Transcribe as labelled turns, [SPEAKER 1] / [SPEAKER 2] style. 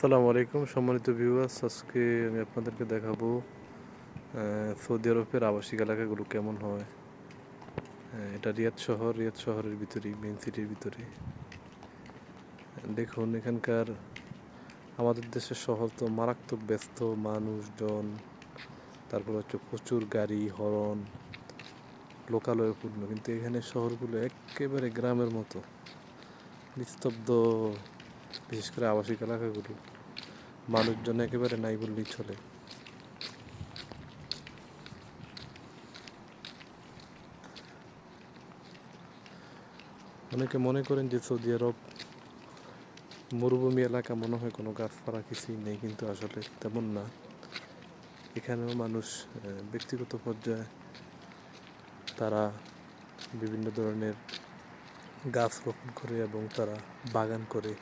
[SPEAKER 1] আসসালামু আলাইকুম সম্মানিত ভিউয়ার্স, আজকে আমি আপনাদেরকে দেখাবো সৌদি আরবের আবাসিক এলাকাগুলো কেমন হয়। এটা রিয়াদ শহরের ভিতরেই, মেইন সিটির ভিতরে। দেখুন এখানকার, আমাদের দেশের শহর তো মারাত্মক ব্যস্ত, মানুষজন, তারপর হচ্ছে প্রচুর গাড়ি হর্ন, লোকালয়ে পূর্ণ। কিন্তু এখানে শহরগুলো একেবারে গ্রামের মতো নিস্তব্ধ। বিশেষ করে আবাসিক এলাকাগুলো মানুষজন একেবারে নাই বললেই চলে। অনেকে মনে করেন যে সৌদি আরব মরুভূমি এলাকা, মনে হয় কোনো গাছপালা কিছুই নেই, কিন্তু আসলে তেমন না। এখানেও মানুষ ব্যক্তিগত পর্যায়ে তারা বিভিন্ন ধরনের গাছ রোপণ করে এবং তারা বাগান করে